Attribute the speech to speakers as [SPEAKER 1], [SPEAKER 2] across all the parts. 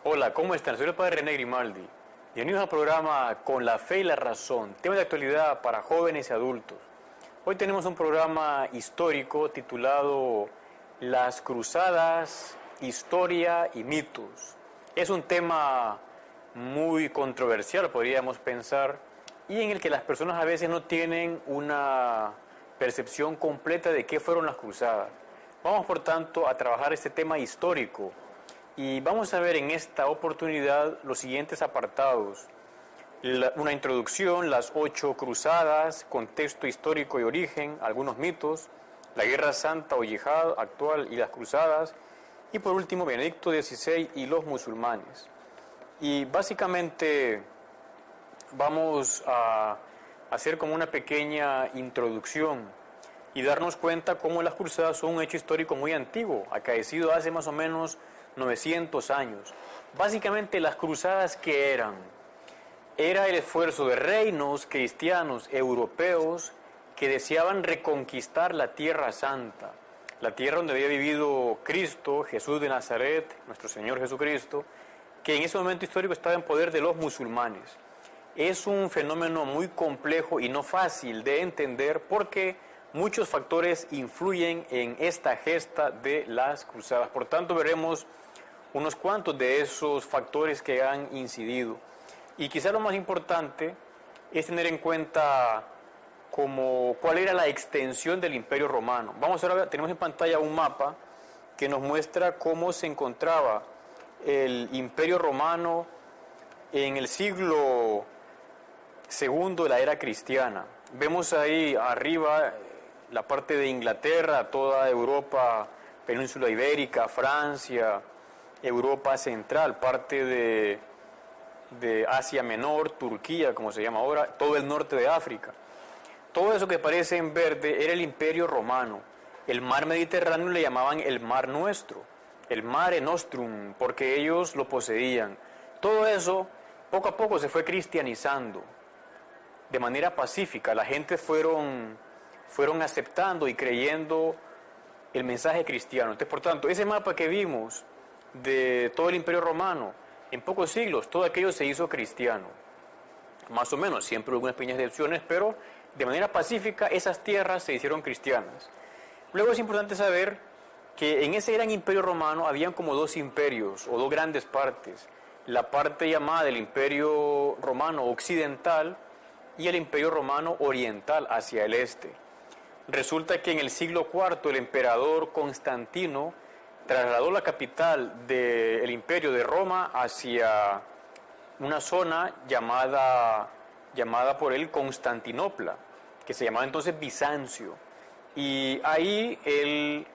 [SPEAKER 1] Hola, ¿cómo están? Soy el padre René Grimaldi. Bienvenidos al programa Con la Fe y la Razón, tema de actualidad para jóvenes y adultos. Hoy tenemos un programa histórico titulado Las Cruzadas, Historia y Mitos. Es un tema muy controversial, podríamos pensar, y en el que las personas a veces no tienen una percepción completa de qué fueron las cruzadas. Vamos, por tanto, a trabajar este tema histórico. Y vamos a ver en esta oportunidad los siguientes apartados. Una introducción, las 8 cruzadas, contexto histórico y origen, algunos mitos, la Guerra Santa o Yihad actual y las cruzadas, y por último Benedicto XVI y los musulmanes. Y básicamente vamos a hacer como una pequeña introducción y darnos cuenta cómo las cruzadas son un hecho histórico muy antiguo, acaecido hace más o menos 900 años. Básicamente las cruzadas, ¿qué eran? Era el esfuerzo de reinos cristianos europeos que deseaban reconquistar la Tierra Santa, la tierra donde había vivido Cristo, Jesús de Nazaret, nuestro Señor Jesucristo, que en ese momento histórico estaba en poder de los musulmanes. Es un fenómeno muy complejo y no fácil de entender porque muchos factores influyen en esta gesta de las cruzadas. Por tanto, veremos unos cuantos de esos factores que han incidido. Y quizá lo más importante es tener en cuenta cuál era la extensión del Imperio Romano. Vamos a ver, tenemos en pantalla un mapa que nos muestra cómo se encontraba el Imperio Romano en el siglo II de la era cristiana. Vemos ahí arriba la parte de Inglaterra, toda Europa, península ibérica, Francia, Europa central, parte de Asia Menor, Turquía, como se llama ahora, todo el norte de África. Todo eso que aparece en verde era el Imperio Romano. El mar Mediterráneo le llamaban el Mar Nuestro, el Mare Nostrum, porque ellos lo poseían. Todo eso poco a poco se fue cristianizando de manera pacífica. La gente fueron aceptando y creyendo el mensaje cristiano. Entonces, por tanto, ese mapa que vimos de todo el Imperio Romano, en pocos siglos, todo aquello se hizo cristiano. Más o menos, siempre hubo algunas pequeñas excepciones, pero de manera pacífica esas tierras se hicieron cristianas. Luego es importante saber que en ese gran Imperio Romano habían como dos imperios, o dos grandes partes. La parte llamada del Imperio Romano Occidental y el Imperio Romano Oriental hacia el este. Resulta que en el siglo IV el emperador Constantino trasladó la capital del imperio de Roma hacia una zona llamada por él Constantinopla, que se llamaba entonces Bizancio. Y ahí él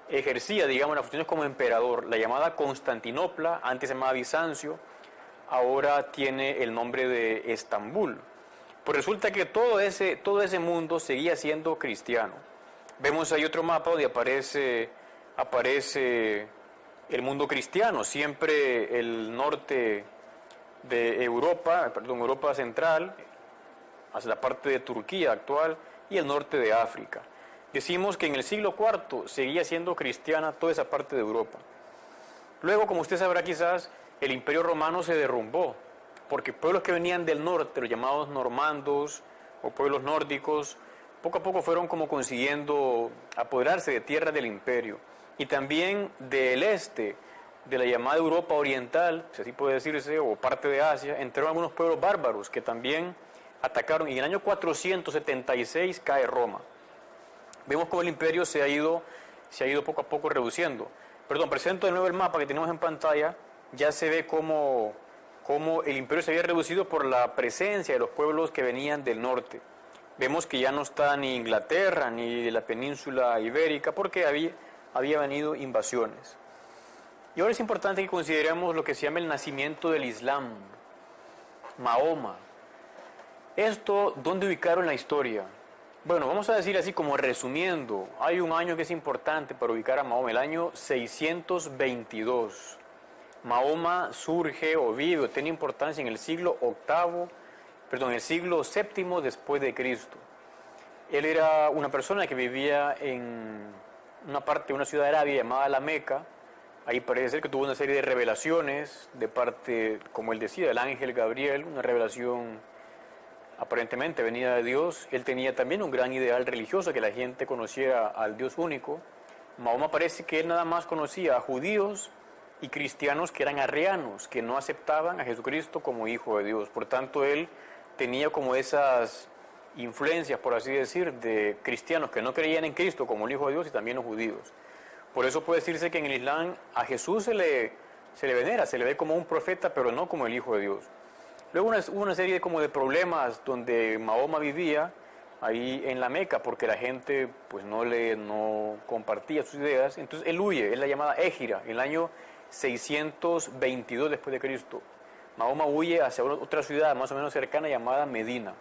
[SPEAKER 1] ejercía, digamos, las funciones como emperador. La llamada Constantinopla, antes se llamaba Bizancio, ahora tiene el nombre de Estambul. Pues resulta que todo ese mundo seguía siendo cristiano. Vemos ahí otro mapa donde aparece el mundo cristiano, siempre el norte de Europa, Europa central, hacia la parte de Turquía actual y el norte de África. Decimos que en el siglo IV seguía siendo cristiana toda esa parte de Europa. Luego, como usted sabrá quizás, el Imperio Romano se derrumbó, porque pueblos que venían del norte, los llamados normandos o pueblos nórdicos, poco a poco fueron como consiguiendo apoderarse de tierras del imperio. Y también del este, de la llamada Europa Oriental, si así puede decirse, o parte de Asia, entraron algunos pueblos bárbaros que también atacaron. Y en el año 476 cae Roma. Vemos cómo el imperio se ha ido poco a poco reduciendo. Perdón, presento de nuevo el mapa que tenemos en pantalla. Ya se ve cómo el imperio se había reducido por la presencia de los pueblos que venían del norte. Vemos que ya no está ni Inglaterra ni de la península ibérica porque había venido invasiones. Y ahora es importante que consideremos lo que se llama el nacimiento del Islam, Mahoma. Esto, ¿dónde ubicaron en la historia? Bueno, vamos a decir así como resumiendo, hay un año que es importante para ubicar a Mahoma, el año 622. Mahoma surge o vive o tiene importancia en el siglo VII después de Cristo. Él era una persona que vivía en una parte de una ciudad de Arabia llamada La Meca, Ahí parece ser que tuvo una serie de revelaciones de parte, como él decía, del ángel Gabriel, una revelación aparentemente venida de Dios. Él tenía también un gran ideal religioso, que la gente conociera al Dios único. Mahoma parece que él nada más conocía a judíos y cristianos que eran arrianos, que no aceptaban a Jesucristo como hijo de Dios. Por tanto, él tenía como esas influencias, por así decir, de cristianos que no creían en Cristo como el hijo de Dios y también los judíos. Por eso puede decirse que en el Islam a Jesús se le venera, se le ve como un profeta, pero no como el hijo de Dios. Luego hubo una serie de problemas donde Mahoma vivía ahí en la Meca, porque la gente pues no compartía sus ideas. Entonces él huye, es la llamada Égira, en el año 622 después de Cristo. Mahoma huye hacia otra ciudad más o menos cercana llamada Medina.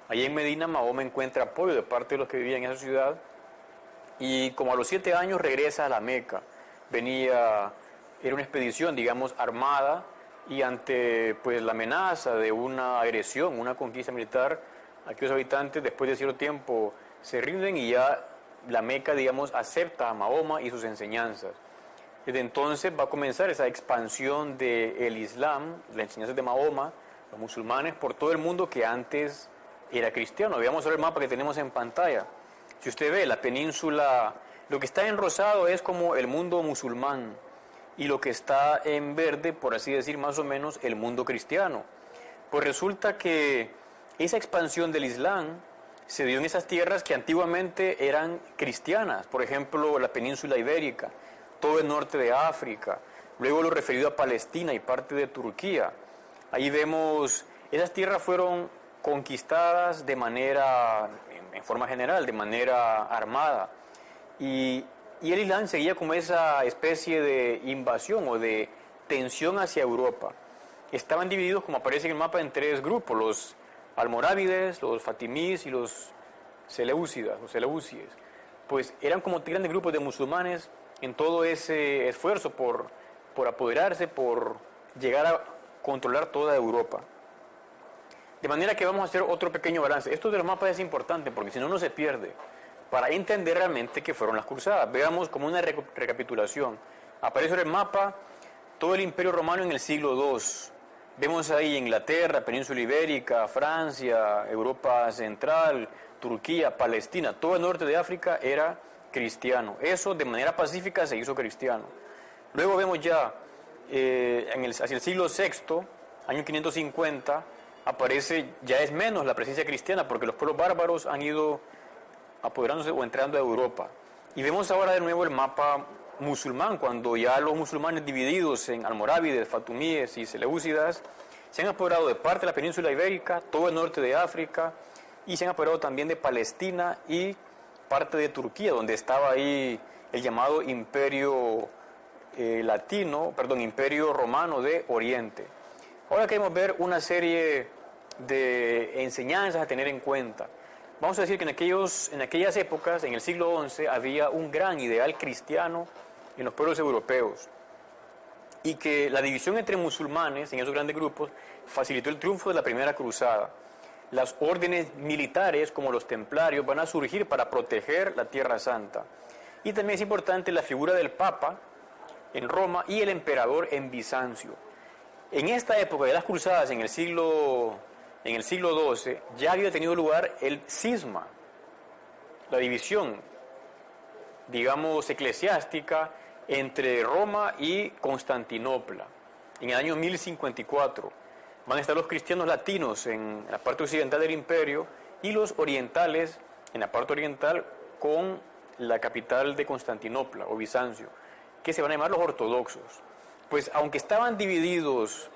[SPEAKER 1] Allí en Medina Mahoma encuentra apoyo de parte de los que vivían en esa ciudad, y como a los 7 años regresa a la Meca. Era una expedición, digamos, armada, y ante pues la amenaza de una agresión, una conquista militar, aquellos habitantes después de cierto tiempo se rinden y ya la Meca, digamos, acepta a Mahoma y sus enseñanzas. Desde entonces va a comenzar esa expansión del Islam, las enseñanzas de Mahoma, los musulmanes, por todo el mundo que antes era cristiano. Veamos ahora el mapa que tenemos en pantalla. Si usted ve la península, lo que está en rosado es como el mundo musulmán, y lo que está en verde, por así decir, más o menos el mundo cristiano. Pues resulta que esa expansión del Islam se dio en esas tierras que antiguamente eran cristianas, por ejemplo, la península ibérica, todo el norte de África, luego lo referido a Palestina y parte de Turquía. Ahí vemos, esas tierras fueron conquistadas en forma general, de manera armada, y el Islam seguía como esa especie de invasión o de tensión hacia Europa. Estaban divididos, como aparece en el mapa, en 3 grupos: los almorávides, los fatimíes y los seleucidas, los seleucides. Pues eran como grandes grupos de musulmanes en todo ese esfuerzo por apoderarse, por llegar a controlar toda Europa. De manera que vamos a hacer otro pequeño balance. Esto de los mapas es importante porque si no, uno se pierde, para entender realmente qué fueron las cruzadas. Veamos como una recapitulación. Aparece en el mapa todo el Imperio Romano en el siglo II. Vemos ahí Inglaterra, Península Ibérica, Francia, Europa Central, Turquía, Palestina. Todo el norte de África era cristiano. Eso de manera pacífica se hizo cristiano. Luego vemos ya hacia el siglo VI, año 550, ya es menos la presencia cristiana porque los pueblos bárbaros han ido apoderándose o entrando a Europa. Y vemos ahora de nuevo el mapa musulmán, cuando ya los musulmanes divididos en almorávides, fatumíes y seleucidas se han apoderado de parte de la península ibérica, todo el norte de África, y se han apoderado también de Palestina y parte de Turquía, donde estaba ahí el llamado Imperio Imperio Romano de Oriente. Ahora queremos ver una serie de enseñanzas a tener en cuenta. Vamos a decir que en aquellas épocas, en el siglo XI, había un gran ideal cristiano en los pueblos europeos, y que la división entre musulmanes en esos grandes grupos facilitó el triunfo de la primera cruzada. Las órdenes militares, como los templarios, van a surgir para proteger la Tierra Santa. Y también es importante la figura del Papa en Roma y el emperador en Bizancio. En esta época de las cruzadas, en el siglo XII, ya había tenido lugar el cisma, la división, digamos, eclesiástica entre Roma y Constantinopla, en el año 1054. Van a estar los cristianos latinos en la parte occidental del imperio y los orientales en la parte oriental, con la capital de Constantinopla o Bizancio, que se van a llamar los ortodoxos. Pues aunque estaban divididos,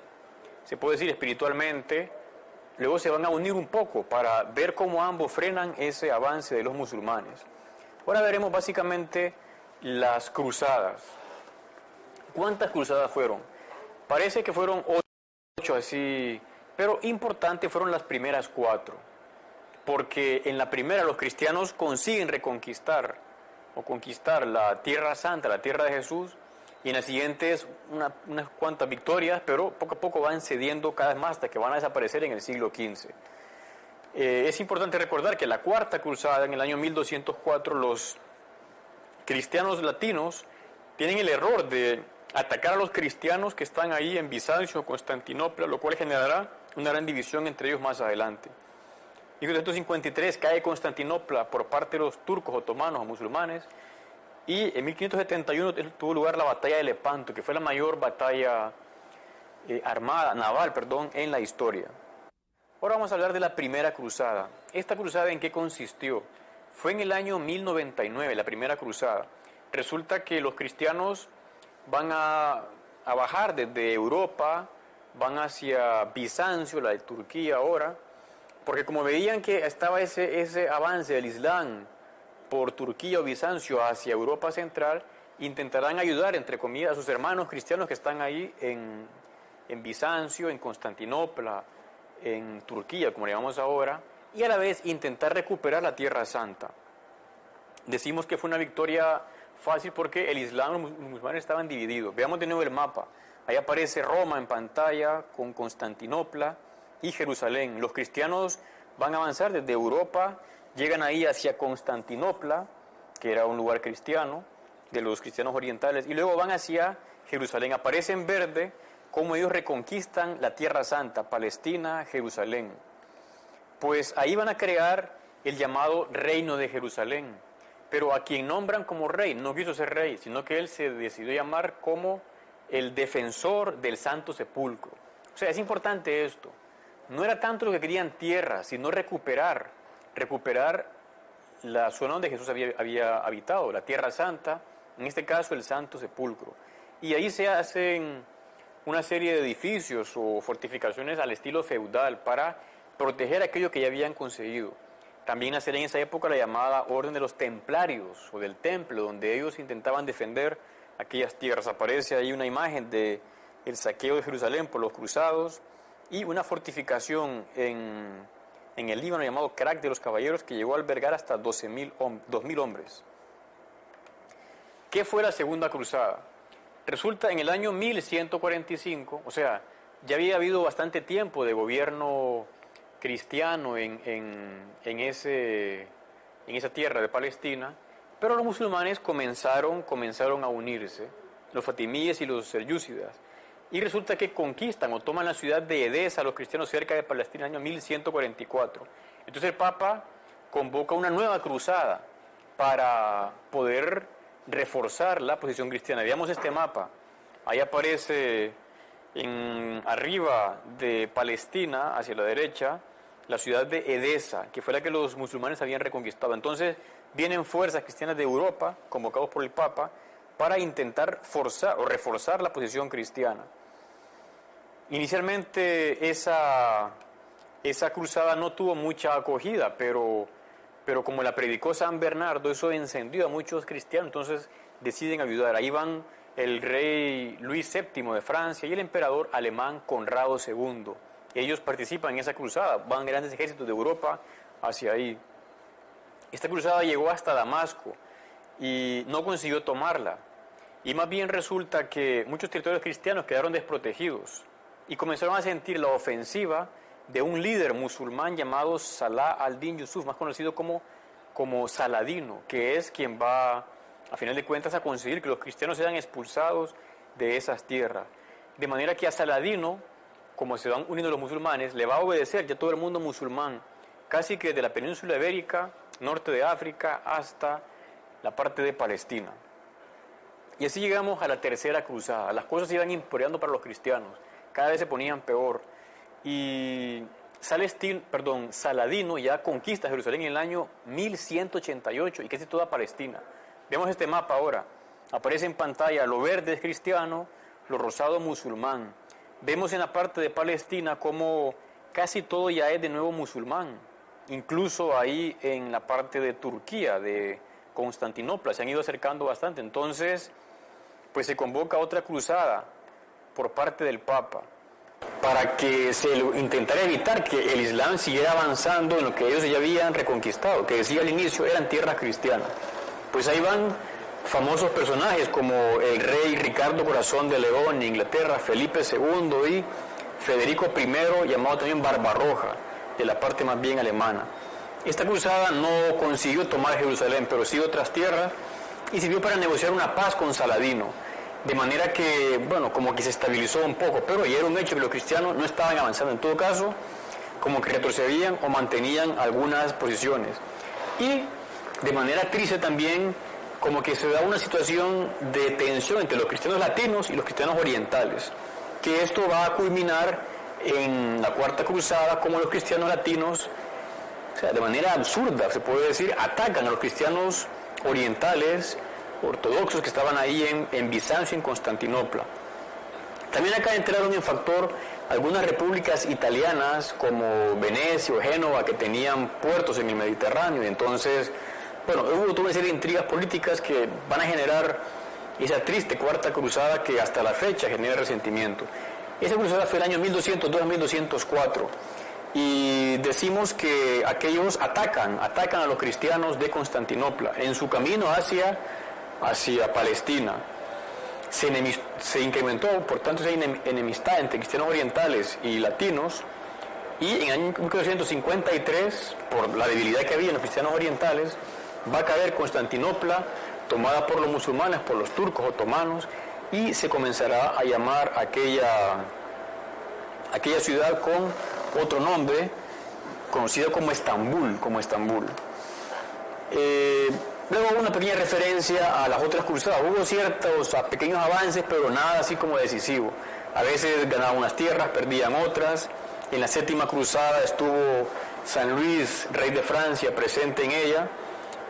[SPEAKER 1] se puede decir espiritualmente, luego se van a unir un poco para ver cómo ambos frenan ese avance de los musulmanes. Ahora veremos básicamente las cruzadas. ¿Cuántas cruzadas fueron? Parece que fueron 8 así, pero importantes fueron las primeras 4, porque en la primera los cristianos consiguen conquistar la Tierra Santa, la Tierra de Jesús, y en las siguientes unas cuantas victorias, pero poco a poco van cediendo cada vez más hasta que van a desaparecer en el siglo XV. Es importante recordar que la Cuarta Cruzada, en el año 1204, los cristianos latinos tienen el error de atacar a los cristianos que están ahí en Bizancio, Constantinopla, lo cual generará una gran división entre ellos más adelante. En 1553 cae Constantinopla por parte de los turcos, otomanos o musulmanes, y en 1571 tuvo lugar la batalla de Lepanto, que fue la mayor batalla naval, en la historia. Ahora vamos a hablar de la primera cruzada. ¿Esta cruzada en qué consistió? Fue en el año 1099, la primera cruzada. Resulta que los cristianos van a bajar desde Europa, van hacia Bizancio, la de Turquía ahora, porque como veían que estaba ese avance del Islam por Turquía o Bizancio hacia Europa Central, intentarán ayudar, entre comillas, a sus hermanos cristianos que están ahí en Bizancio, en Constantinopla, en Turquía, como le llamamos ahora, y a la vez intentar recuperar la Tierra Santa. Decimos que fue una victoria fácil porque el Islam y los musulmanes estaban divididos. Veamos de nuevo el mapa. Ahí aparece Roma en pantalla con Constantinopla y Jerusalén. Los cristianos van a avanzar desde Europa, llegan ahí hacia Constantinopla, que era un lugar cristiano, de los cristianos orientales, y luego van hacia Jerusalén. Aparece en verde cómo ellos reconquistan la Tierra Santa, Palestina, Jerusalén. Pues ahí van a crear el llamado Reino de Jerusalén. Pero a quien nombran como rey, no quiso ser rey, sino que él se decidió llamar como el defensor del Santo Sepulcro. O sea, es importante esto. No era tanto lo que querían tierra, sino recuperar la zona donde Jesús había habitado, la Tierra Santa, en este caso el Santo Sepulcro. Y ahí se hacen una serie de edificios o fortificaciones al estilo feudal para proteger aquello que ya habían conseguido. También nacería en esa época la llamada Orden de los Templarios o del Templo, donde ellos intentaban defender aquellas tierras. Aparece ahí una imagen del saqueo de Jerusalén por los cruzados y una fortificación en el Líbano llamado Crac de los Caballeros, que llegó a albergar hasta 2.000 hombres. ¿Qué fue la Segunda Cruzada? Resulta en el año 1145, o sea, ya había habido bastante tiempo de gobierno cristiano en esa tierra de Palestina, pero los musulmanes comenzaron a unirse, los fatimíes y los selyúcidas, y resulta que conquistan o toman la ciudad de Edesa, los cristianos cerca de Palestina, en el año 1144. Entonces el Papa convoca una nueva cruzada para poder reforzar la posición cristiana. Veamos este mapa. Ahí aparece arriba de Palestina, hacia la derecha, la ciudad de Edesa, que fue la que los musulmanes habían reconquistado. Entonces vienen fuerzas cristianas de Europa, convocados por el Papa, para intentar forzar o reforzar la posición cristiana. Inicialmente esa cruzada no tuvo mucha acogida, pero como la predicó San Bernardo, eso encendió a muchos cristianos, entonces deciden ayudar. Ahí van el rey Luis VII de Francia y el emperador alemán Conrado II. Ellos participan en esa cruzada, van grandes ejércitos de Europa hacia ahí. Esta cruzada llegó hasta Damasco y no consiguió tomarla. Y más bien resulta que muchos territorios cristianos quedaron desprotegidos y comenzaron a sentir la ofensiva de un líder musulmán llamado Salah al-Din Yusuf, más conocido como Saladino, que es quien va, a final de cuentas, a conseguir que los cristianos sean expulsados de esas tierras. De manera que a Saladino, como se van uniendo los musulmanes, le va a obedecer ya todo el mundo musulmán, casi que desde la península ibérica, norte de África, hasta la parte de Palestina. Y así llegamos a la tercera cruzada. Las cosas se iban empeorando para los cristianos, cada vez se ponían peor. Y Saladino ya conquista Jerusalén en el año 1188 y casi toda Palestina. Vemos este mapa ahora. Aparece en pantalla lo verde es cristiano, lo rosado musulmán. Vemos en la parte de Palestina como casi todo ya es de nuevo musulmán. Incluso ahí en la parte de Turquía, de Constantinopla, se han ido acercando bastante. Entonces, pues se convoca otra cruzada por parte del Papa para que se intentara evitar que el Islam siguiera avanzando en lo que ellos ya habían reconquistado, que decía al inicio eran tierras cristianas. Pues ahí van famosos personajes como el rey Ricardo Corazón de León en Inglaterra, Felipe II y Federico I, llamado también Barbarroja, de la parte más bien alemana. Esta cruzada no consiguió tomar Jerusalén, pero sí otras tierras, y sirvió para negociar una paz con Saladino. de manera que, bueno, como que se estabilizó un poco, pero ya era un hecho que los cristianos no estaban avanzando. En todo caso, como que retrocedían o mantenían algunas posiciones. Y de manera triste también, como que se da una situación de tensión entre los cristianos latinos y los cristianos orientales, que esto va a culminar en la Cuarta Cruzada, como los cristianos latinos, o sea, de manera absurda, se puede decir, atacan a los cristianos orientales, ortodoxos que estaban ahí en Bizancio, en Constantinopla. También acá entraron en factor algunas repúblicas italianas como Venecia o Génova que tenían puertos en el Mediterráneo. Entonces, bueno, hubo toda una serie de intrigas políticas que van a generar esa triste Cuarta Cruzada que hasta la fecha genera resentimiento. Esa cruzada fue el año 1202 a 1204 y decimos que aquellos atacan a los cristianos de Constantinopla en su camino hacia Palestina. Se incrementó, por tanto, esa enemistad entre cristianos orientales y latinos, y en el año 1953, por la debilidad que había en los cristianos orientales, va a caer Constantinopla, tomada por los musulmanes, por los turcos otomanos, y se comenzará a llamar aquella ciudad con otro nombre, conocido como Estambul. Luego una pequeña referencia a las otras cruzadas. Hubo ciertos pequeños avances, pero nada así como decisivo. A veces ganaban unas tierras, perdían otras. En la Séptima Cruzada estuvo San Luis, rey de Francia, presente en ella.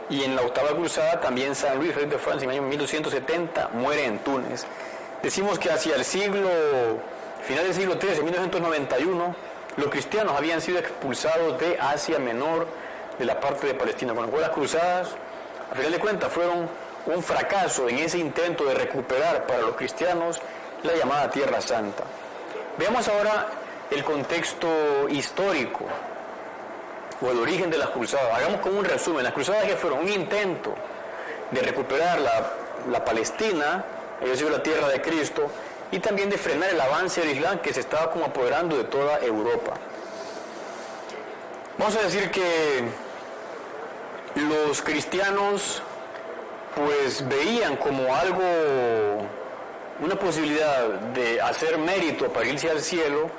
[SPEAKER 1] Y en la Octava Cruzada también San Luis, rey de Francia, en el año 1270, muere en Túnez. Decimos que hacia el final del siglo XIII, 1991, los cristianos habían sido expulsados de Asia Menor, de la parte de Palestina, con lo cual las cruzadas, a final de cuentas, fueron un fracaso en ese intento de recuperar para los cristianos la llamada Tierra Santa. Veamos ahora el contexto histórico o el origen de las cruzadas. Hagamos como un resumen. Las cruzadas que fueron un intento de recuperar la Palestina, es decir, la tierra de Cristo, y también de frenar el avance del Islam que se estaba como apoderando de toda Europa. Vamos a decir que los cristianos pues veían como algo, una posibilidad de hacer mérito para irse al cielo,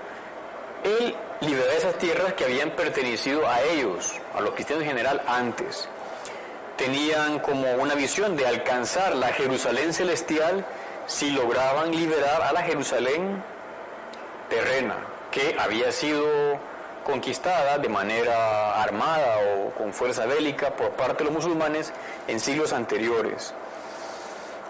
[SPEAKER 1] el liberar esas tierras que habían pertenecido a ellos, a los cristianos en general antes. Tenían como una visión de alcanzar la Jerusalén celestial si lograban liberar a la Jerusalén terrena, que había sido conquistada de manera armada o con fuerza bélica por parte de los musulmanes en siglos anteriores.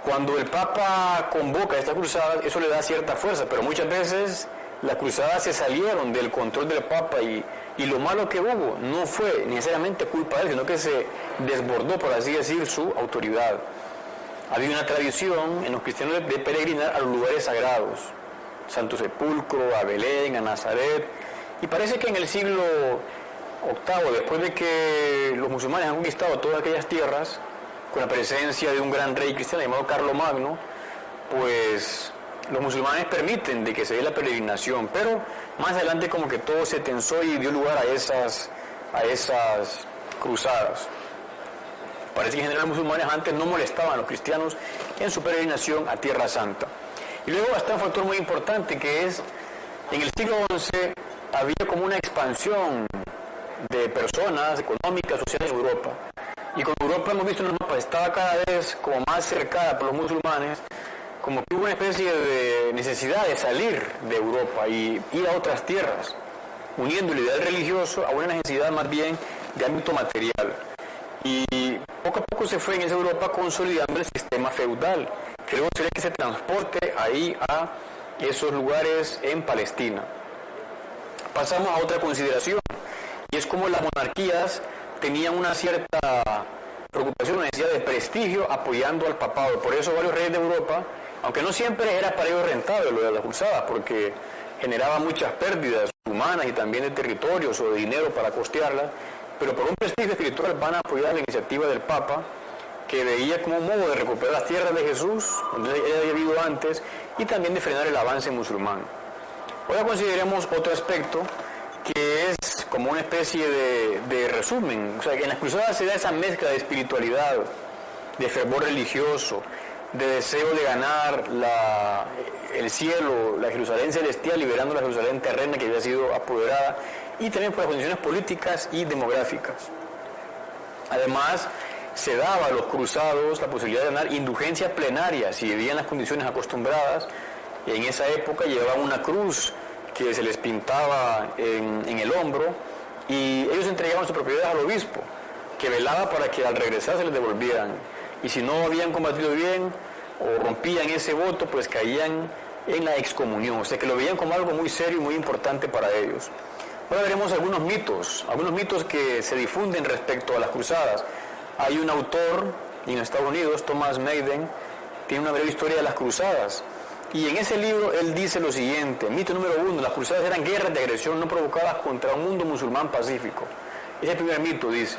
[SPEAKER 1] Cuando el Papa convoca estas cruzadas, eso le da cierta fuerza, pero muchas veces las cruzadas se salieron del control del Papa y lo malo que hubo no fue necesariamente culpa de él, sino que se desbordó, por así decir, su autoridad. Había una tradición en los cristianos de peregrinar a los lugares sagrados, Santo Sepulcro, a Belén, a Nazaret, y parece que en el siglo VIII, después de que los musulmanes han conquistado todas aquellas tierras, con la presencia de un gran rey cristiano llamado Carlomagno, pues los musulmanes permiten de que se dé la peregrinación, pero más adelante como que todo se tensó y dio lugar a esas cruzadas. Parece que en general los musulmanes antes no molestaban a los cristianos en su peregrinación a Tierra Santa. Y luego está un factor muy importante que es, en el siglo XI había como una expansión de personas económicas, sociales en Europa. Y como Europa, hemos visto en los mapas, estaba cada vez como más cercada por los musulmanes, como que hubo una especie de necesidad de salir de Europa y ir a otras tierras, uniendo el ideal religioso a una necesidad más bien de ámbito material. Y poco a poco se fue en esa Europa consolidando el sistema feudal, que luego sería que se transporte ahí a esos lugares en Palestina. Pasamos a otra consideración, y es como las monarquías tenían una cierta preocupación, una necesidad de prestigio apoyando al papado. Por eso varios reyes de Europa, aunque no siempre era para ellos rentable lo de las cruzadas, porque generaba muchas pérdidas humanas y también de territorios o de dinero para costearlas, pero por un prestigio espiritual van a apoyar la iniciativa del Papa, que veía como un modo de recuperar las tierras de Jesús, donde él había vivido antes, y también de frenar el avance musulmán. Ahora consideremos otro aspecto, que es como una especie de resumen. O sea, que en las cruzadas se da esa mezcla de espiritualidad, de fervor religioso, de deseo de ganar el cielo, la Jerusalén celestial, liberando la Jerusalén terrena que había sido apoderada, y también por las condiciones políticas y demográficas. Además, se daba a los cruzados la posibilidad de ganar indulgencia plenaria si vivían las condiciones acostumbradas. En esa época llevaban una cruz que se les pintaba en el hombro, y ellos entregaban sus propiedades al obispo, que velaba para que al regresar se les devolvieran. Y si no habían combatido bien o rompían ese voto, pues caían en la excomunión. O sea que lo veían como algo muy serio y muy importante para ellos. Ahora veremos algunos mitos que se difunden respecto a las cruzadas. Hay un autor en Estados Unidos, Thomas Maiden, tiene una breve historia de las cruzadas. Y en ese libro él dice lo siguiente: mito número 1, las cruzadas eran guerras de agresión no provocadas contra un mundo musulmán pacífico. Ese es el primer mito, dice.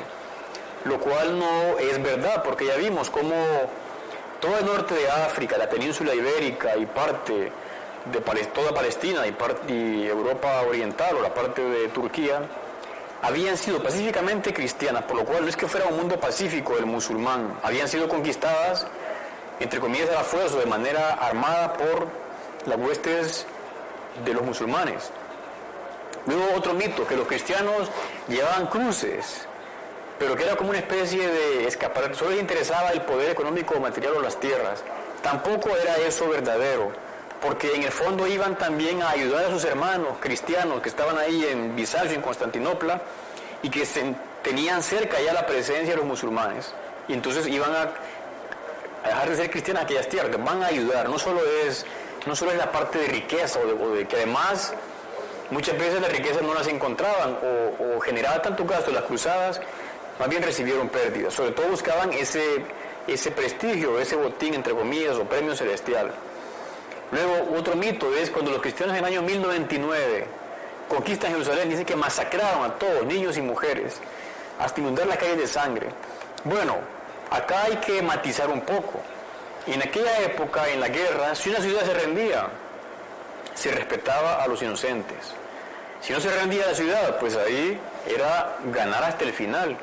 [SPEAKER 1] Lo cual no es verdad, porque ya vimos cómo todo el norte de África, la península ibérica y parte de toda Palestina y Europa oriental o la parte de Turquía habían sido pacíficamente cristianas, por lo cual no es que fuera un mundo pacífico el musulmán, habían sido conquistadas, entre comillas, a la fuerza o de manera armada por las huestes de los musulmanes. Luego otro mito, que los cristianos llevaban cruces, pero que era como una especie de escaparate, solo les interesaba el poder económico o material o las tierras. Tampoco era eso verdadero, porque en el fondo iban también a ayudar a sus hermanos cristianos que estaban ahí en Bizancio, en Constantinopla, y que tenían cerca ya la presencia de los musulmanes, y entonces iban a dejar de ser cristianas aquellas tierras, que van a ayudar. No solo es la parte de riqueza o de que además muchas veces las riquezas no las encontraban o generaba tanto gasto en las cruzadas, más bien recibieron pérdidas. Sobre todo buscaban ese prestigio, ese botín, entre comillas, o premio celestial. Luego, otro mito es cuando los cristianos en el año 1099 conquistan Jerusalén, dice que masacraron a todos, niños y mujeres, hasta inundar las calles de sangre. Bueno, acá hay que matizar un poco. En aquella época, en la guerra, si una ciudad se rendía, se respetaba a los inocentes. Si no se rendía la ciudad, pues ahí era ganar hasta el final.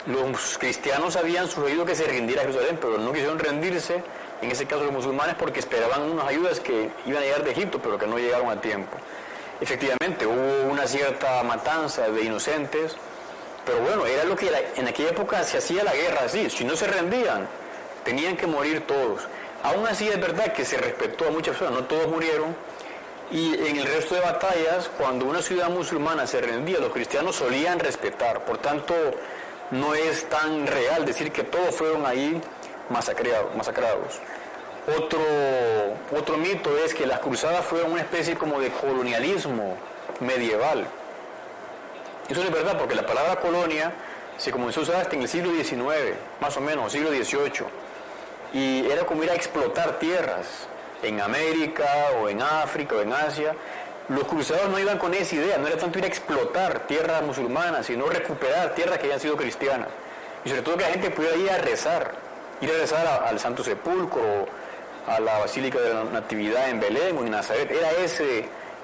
[SPEAKER 1] Los cristianos habían sugerido que se rindiera Jerusalén, pero no quisieron rendirse, en ese caso los musulmanes, porque esperaban unas ayudas que iban a llegar de Egipto, pero que no llegaron a tiempo. Efectivamente, hubo una cierta matanza de inocentes, pero bueno, era lo que en aquella época se hacía la guerra así. Si no se rendían, tenían que morir todos. Aún así es verdad que se respetó a muchas personas, no todos murieron, y en el resto de batallas, cuando una ciudad musulmana se rendía, los cristianos solían respetar. Por tanto, no es tan real decir que todos fueron ahí masacrados. Otro mito es que las cruzadas fueron una especie como de colonialismo medieval. Eso no es verdad, porque la palabra colonia se comenzó a usar hasta en el siglo XIX, más o menos, siglo XVIII, y era como ir a explotar tierras en América o en África o en Asia. Los cruzados no iban con esa idea, no era tanto ir a explotar tierras musulmanas, sino recuperar tierras que habían sido cristianas. Y sobre todo que la gente pudiera ir a rezar al Santo Sepulcro, a la Basílica de la Natividad en Belén o en Nazaret. Era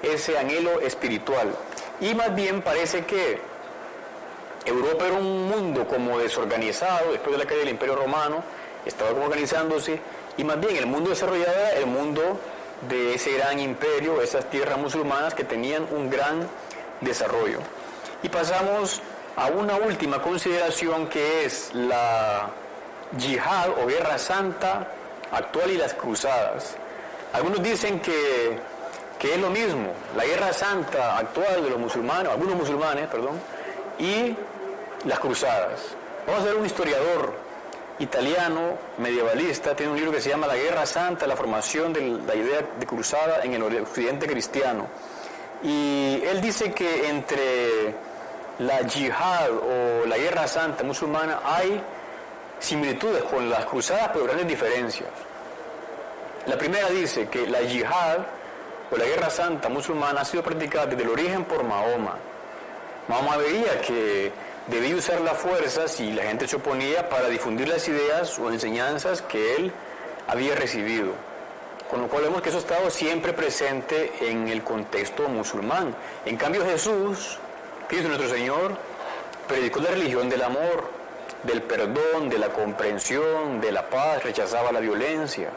[SPEAKER 1] ese anhelo espiritual. Y más bien parece que Europa era un mundo como desorganizado, después de la caída del Imperio Romano, estaba como organizándose, y más bien el mundo desarrollado era el mundo de ese gran imperio, esas tierras musulmanas que tenían un gran desarrollo. Y pasamos a una última consideración, que es la yihad o guerra santa actual y las cruzadas. Algunos dicen que es lo mismo, la guerra santa actual de los musulmanes, algunos musulmanes, y las cruzadas. Vamos a ver un historiador italiano medievalista, tiene un libro que se llama La Guerra Santa, la formación de la idea de cruzada en el occidente cristiano. Y él dice que entre la yihad o la guerra santa musulmana hay similitudes con las cruzadas, pero grandes diferencias. La primera dice que la yihad o la guerra santa musulmana ha sido practicada desde el origen por Mahoma. Mahoma veía que debía usar la fuerza si la gente se oponía para difundir las ideas o enseñanzas que él había recibido. Con lo cual vemos que eso ha estado siempre presente en el contexto musulmán. En cambio Jesús, Cristo nuestro Señor, predicó la religión del amor. del perdón, de la comprensión, de la paz, rechazaba la violencia.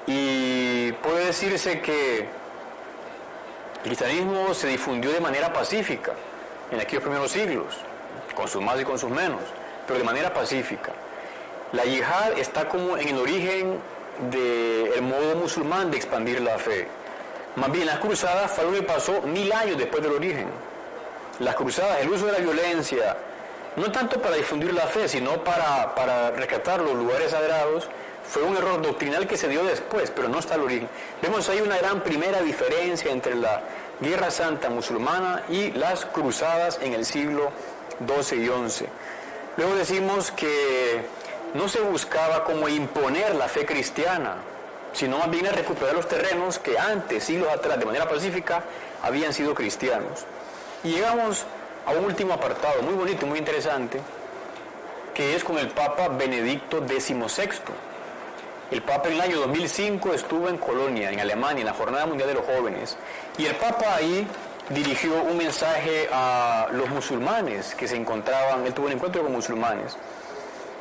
[SPEAKER 1] Y puede decirse que el cristianismo se difundió de manera pacífica en aquellos primeros siglos, con sus más y con sus menos, pero de manera pacífica. La yihad está como en el origen del modo musulmán de expandir la fe. Más bien, las cruzadas fue algo que pasó 1000 años después del origen. Las cruzadas, el uso de la violencia, no tanto para difundir la fe, sino para rescatar los lugares sagrados, fue un error doctrinal que se dio después, pero no está al origen. Vemos ahí una gran primera diferencia entre la Guerra Santa musulmana y las cruzadas en el siglo XII y XI. Luego decimos que no se buscaba como imponer la fe cristiana, sino más bien a recuperar los terrenos que antes, siglos atrás, de manera pacífica, habían sido cristianos. Y llegamos a un último apartado muy bonito, muy interesante, que es con el Papa Benedicto XVI. El Papa en el año 2005 estuvo en Colonia, en Alemania, en la Jornada Mundial de los Jóvenes, y el Papa ahí dirigió un mensaje a los musulmanes que se encontraban, él tuvo un encuentro con musulmanes.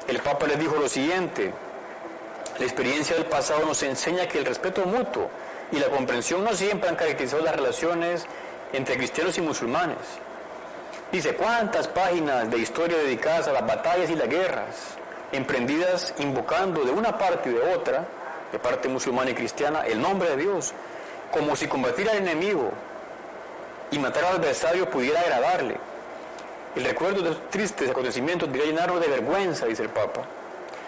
[SPEAKER 1] El Papa les dijo lo siguiente: la experiencia del pasado nos enseña que el respeto mutuo y la comprensión no siempre han caracterizado las relaciones entre cristianos y musulmanes. Dice, ¿cuántas páginas de historia dedicadas a las batallas y las guerras, emprendidas invocando de una parte y de otra, de parte musulmana y cristiana, el nombre de Dios, como si combatir al enemigo y matar al adversario pudiera agradarle? El recuerdo de estos tristes acontecimientos debería llenarnos de vergüenza, dice el Papa,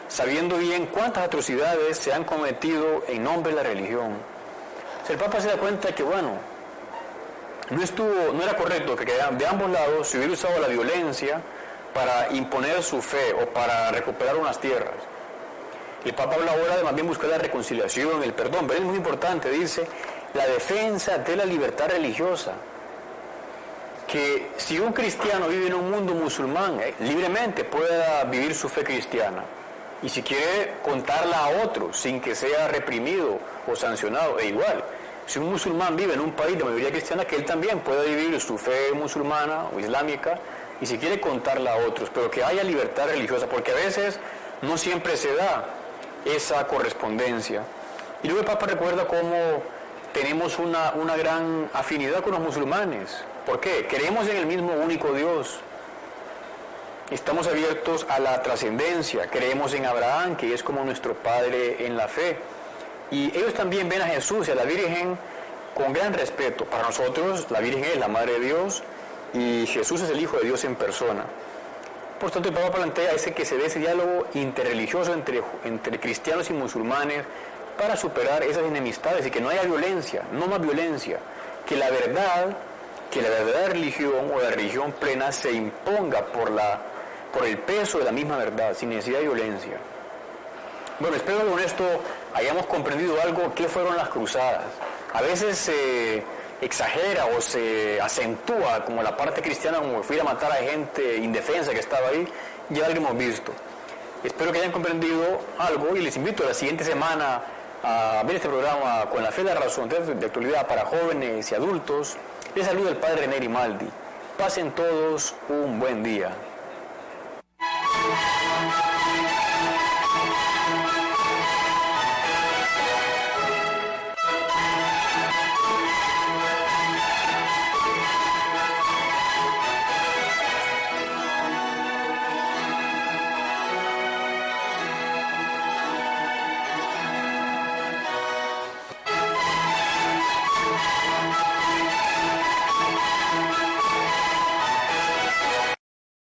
[SPEAKER 1] sabiendo bien cuántas atrocidades se han cometido en nombre de la religión. O sea, el Papa se da cuenta que, bueno, no era correcto que de ambos lados se hubiera usado la violencia para imponer su fe o para recuperar unas tierras. El Papa habla ahora de más bien buscar la reconciliación, el perdón, pero es muy importante, dice, la defensa de la libertad religiosa. Que si un cristiano vive en un mundo musulmán, libremente pueda vivir su fe cristiana. Y si quiere contarla a otros sin que sea reprimido o sancionado, e igual. Si un musulmán vive en un país de mayoría cristiana, que él también pueda vivir su fe musulmana o islámica, y si quiere contarla a otros, pero que haya libertad religiosa, porque a veces no siempre se da esa correspondencia. Y luego el Papa recuerda cómo tenemos una gran afinidad con los musulmanes. ¿Por qué? Creemos en el mismo único Dios. Estamos abiertos a la trascendencia. Creemos en Abraham, que es como nuestro padre en la fe. Y ellos también ven a Jesús y a la Virgen con gran respeto. Para nosotros, la Virgen es la Madre de Dios y Jesús es el Hijo de Dios en persona. Por tanto, el Papa plantea que se dé ese diálogo interreligioso entre cristianos y musulmanes para superar esas enemistades y que no haya violencia, no más violencia. Que la verdadera religión o la religión plena se imponga por el peso de la misma verdad, sin necesidad de violencia. Bueno, espero que con esto hayamos comprendido algo, qué fueron las cruzadas. A veces se exagera o se acentúa como la parte cristiana, como fui a matar a gente indefensa que estaba ahí, ya lo hemos visto. Espero que hayan comprendido algo y les invito a la siguiente semana a ver este programa con la fe y la razón de actualidad para jóvenes y adultos. Les saluda el Padre René Grimaldi. Pasen todos un buen día.